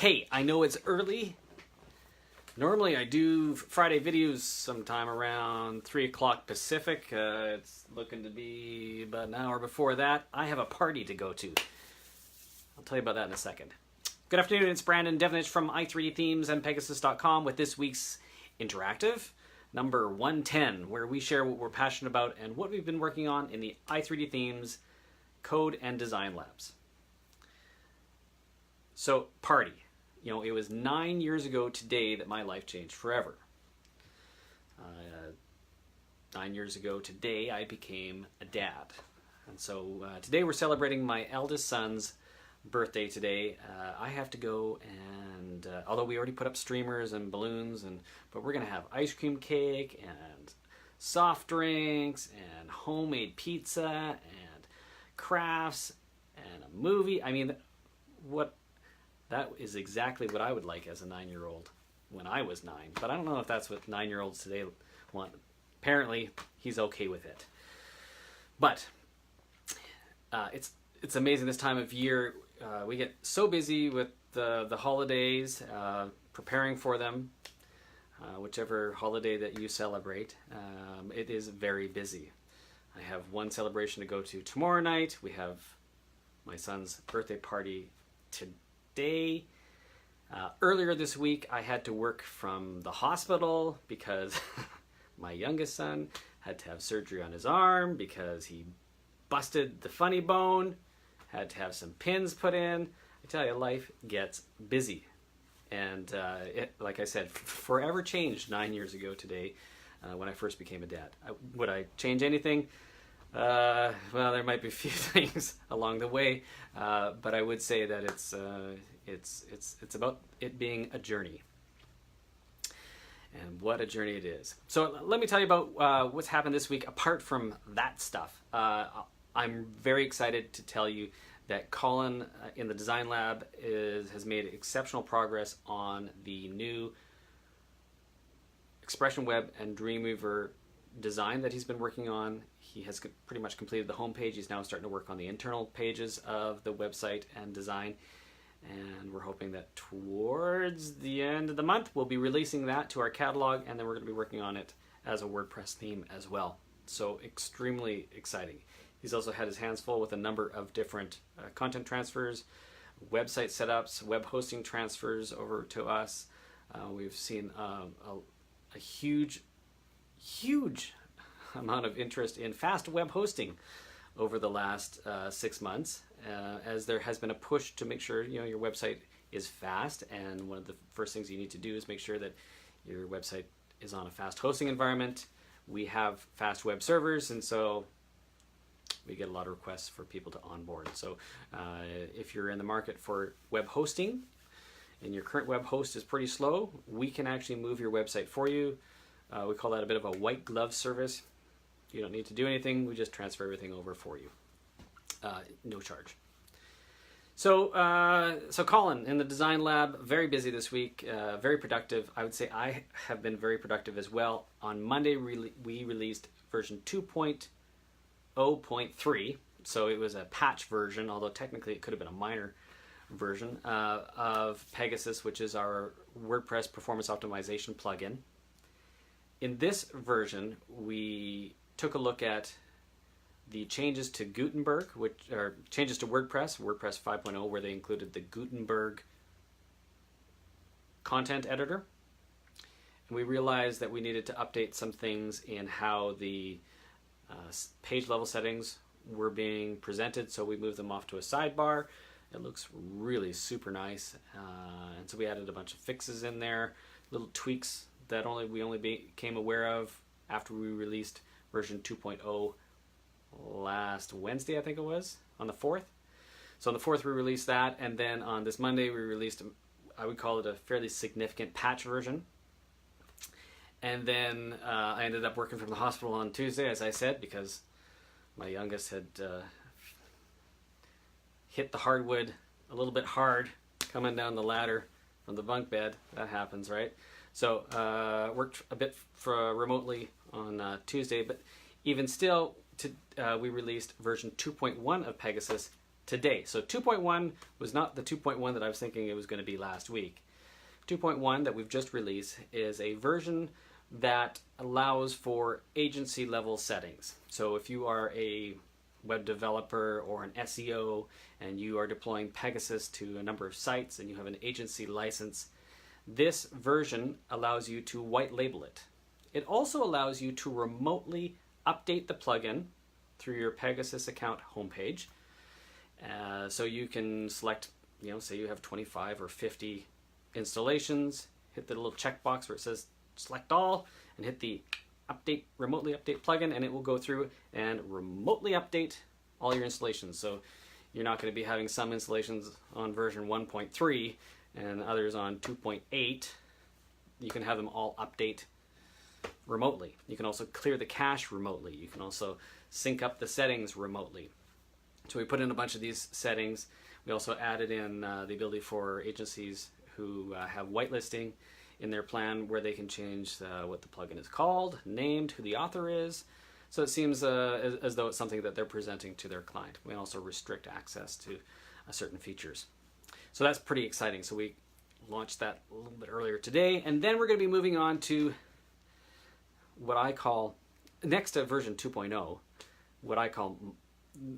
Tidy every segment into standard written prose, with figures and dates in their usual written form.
Hey, I know it's early. Normally I do Friday videos sometime around 3 o'clock Pacific. It's looking to be about an hour before that. I have a party to go to. I'll tell you about that in a second. Good afternoon, it's Brandon Devnich from i3D Themes and Pegasaas.com with this week's Interactive, number 110, where we share what we're passionate about and what we've been working on in the i3D Themes Code and Design Labs. So, party. You know, it was 9 years ago today that my life changed forever. 9 years ago today, I became a dad. And so today we're celebrating my eldest son's birthday today. I have to go and, although we already put up streamers and balloons, but we're going to have ice cream cake and soft drinks and homemade pizza and crafts and a movie. I mean, that is exactly what I would like as a 9-year-old when I was 9. But I don't know if that's what 9-year-olds today want. Apparently, he's okay with it. But it's amazing this time of year. We get so busy with the holidays, preparing for them, whichever holiday that you celebrate. It is very busy. I have one celebration to go to tomorrow night. We have my son's birthday party today. Earlier this week, I had to work from the hospital because my youngest son had to have surgery on his arm because he busted the funny bone, had to have some pins put in. I tell you, life gets busy. And it, like I said, forever changed 9 years ago today when I first became a dad. Would I change anything? Well, there might be a few things along the way, but I would say that it's about it being a journey. And what a journey it is. So let me tell you about what's happened this week apart from that stuff. I'm very excited to tell you that Colin in the Design Lab has made exceptional progress on the new Expression Web and Dreamweaver design that he's been working on. He has pretty much completed the home page. He's now starting to work on the internal pages of the website and design. And we're hoping that towards the end of the month, we'll be releasing that to our catalog, and then we're going to be working on it as a WordPress theme as well. So extremely exciting. He's also had his hands full with a number of different content transfers, website setups, web hosting transfers over to us. We've seen a huge amount of interest in fast web hosting over the last 6 months, as there has been a push to make sure your website is fast. And one of the first things you need to do is make sure that your website is on a fast hosting environment. We have fast web servers, and so we get a lot of requests for people to onboard. So if you're in the market for web hosting and your current web host is pretty slow, we can actually move your website for you. We call that a bit of a white glove service. You don't need to do anything. We just transfer everything over for you. No charge. So Colin in the Design Lab, very busy this week, very productive. I would say I have been very productive as well. On Monday, we released version 2.0.3. So it was a patch version, although technically it could have been a minor version of Pegasaas, which is our WordPress performance optimization plugin. In this version, we took a look at the changes to Gutenberg, which are changes to WordPress 5.0, where they included the Gutenberg content editor. And we realized that we needed to update some things in how the page level settings were being presented, so we moved them off to a sidebar. It looks really super nice, and so we added a bunch of fixes in there, little tweaks that we only became aware of after we released version 2.0 last Wednesday, I think it was, on the 4th. So on the 4th we released that, and then on this Monday we released, I would call it a fairly significant patch version. And then I ended up working from the hospital on Tuesday, as I said, because my youngest had hit the hardwood a little bit hard coming down the ladder from the bunk bed. That happens, right? So worked a bit remotely on Tuesday, but even still, we released version 2.1 of Pegasaas today. So 2.1 was not the 2.1 that I was thinking it was going to be last week. 2.1 that we've just released is a version that allows for agency level settings. So if you are a web developer or an SEO and you are deploying Pegasus to a number of sites and you have an agency license, this version allows you to white label it. It also allows you to remotely update the plugin through your Pegasus account homepage. So you can select, say you have 25 or 50 installations, hit the little checkbox where it says select all and hit the remotely update plugin, and it will go through and remotely update all your installations. So you're not going to be having some installations on version 1.3 and others on 2.8. You can have them all update remotely. You can also clear the cache remotely. You can also sync up the settings remotely. So we put in a bunch of these settings. We also added in the ability for agencies who have whitelisting in their plan where they can change what the plugin is called, named, who the author is. So it seems as though it's something that they're presenting to their client. We also restrict access to certain features. So that's pretty exciting. So we launched that a little bit earlier today. And then we're going to be moving on to what I call, next to version 2.0, what I call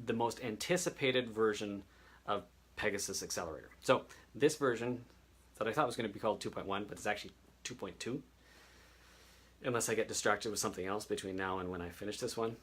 the most anticipated version of Pegasaas Accelerator. So this version that I thought was going to be called 2.1, but it's actually 2.2, unless I get distracted with something else between now and when I finish this one.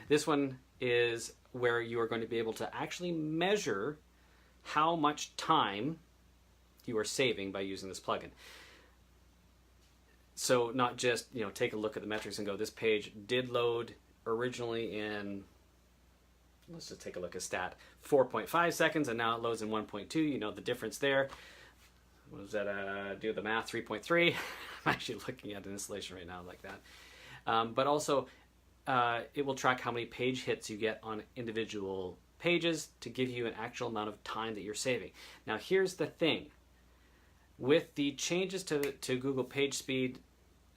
This one is where you are going to be able to actually measure how much time you are saving by using this plugin. So not just, take a look at the metrics and go, this page did load originally in, let's just take a look at stat, 4.5 seconds, and now it loads in 1.2. You know the difference there. What was that? Do the math, 3.3. I'm actually looking at an installation right now like that. But also, it will track how many page hits you get on individual pages to give you an actual amount of time that you're saving. Now, here's the thing. With the changes to Google PageSpeed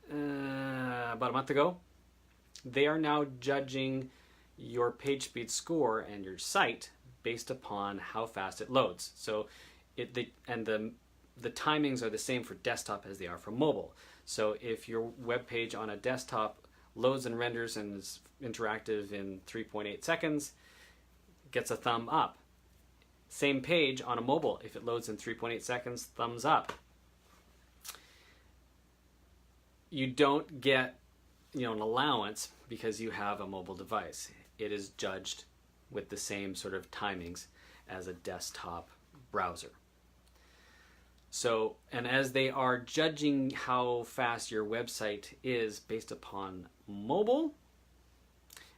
about a month ago, they are now judging your PageSpeed score and your site based upon how fast it loads. So the timings are the same for desktop as they are for mobile. So if your web page on a desktop loads and renders and is interactive in 3.8 seconds, gets a thumb up. Same page on a mobile, if it loads in 3.8 seconds, thumbs up. You don't get an allowance because you have a mobile device. It is judged with the same sort of timings as a desktop browser. So, and as they are judging how fast your website is based upon mobile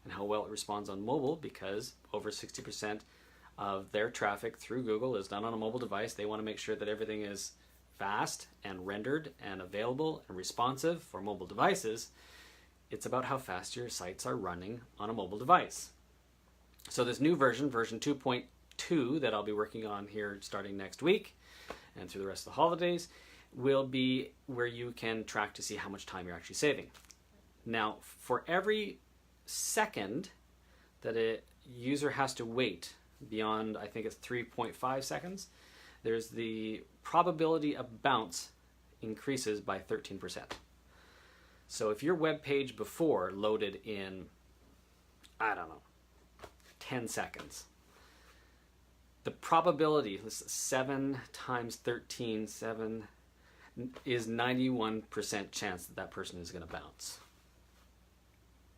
and how well it responds on mobile, because over 60% of their traffic through Google is done on a mobile device, they want to make sure that everything is fast and rendered and available and responsive for mobile devices. It's about how fast your sites are running on a mobile device. So this new version, version 2.2, that I'll be working on here starting next week and through the rest of the holidays, will be where you can track to see how much time you're actually saving. Now, for every second that a user has to wait beyond, I think it's 3.5 seconds, there's the probability of bounce increases by 13%. So if your web page before loaded in, 10 seconds, the probability, 7 times 13, 7, is 91% chance that person is going to bounce.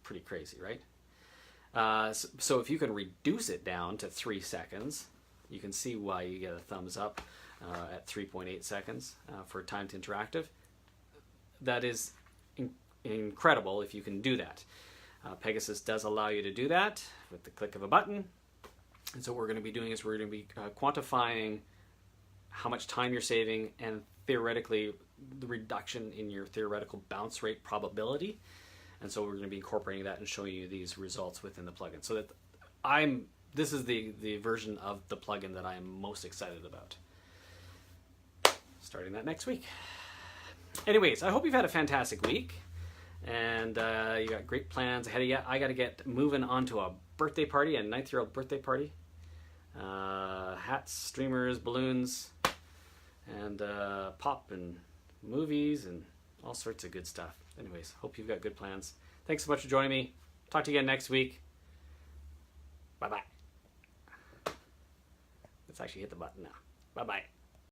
Pretty crazy, right? So if you can reduce it down to 3 seconds, you can see why you get a thumbs up at 3.8 seconds for time to interactive. That is incredible if you can do that. Pegasus does allow you to do that with the click of a button. And so what we're going to be doing is we're going to be quantifying how much time you're saving and theoretically the reduction in your theoretical bounce rate probability. And so we're going to be incorporating that and showing you these results within the plugin. So that this is the version of the plugin that I am most excited about. Starting that next week. Anyways, I hope you've had a fantastic week. And you got great plans ahead of you. I got to get moving on to a birthday party, a 9th-year-old birthday party. hats, streamers, balloons, and pop and movies and all sorts of good stuff. Anyways, hope you've got good plans. Thanks so much for joining me. Talk to you again next week. Bye-bye. Let's actually hit the button now. Bye-bye.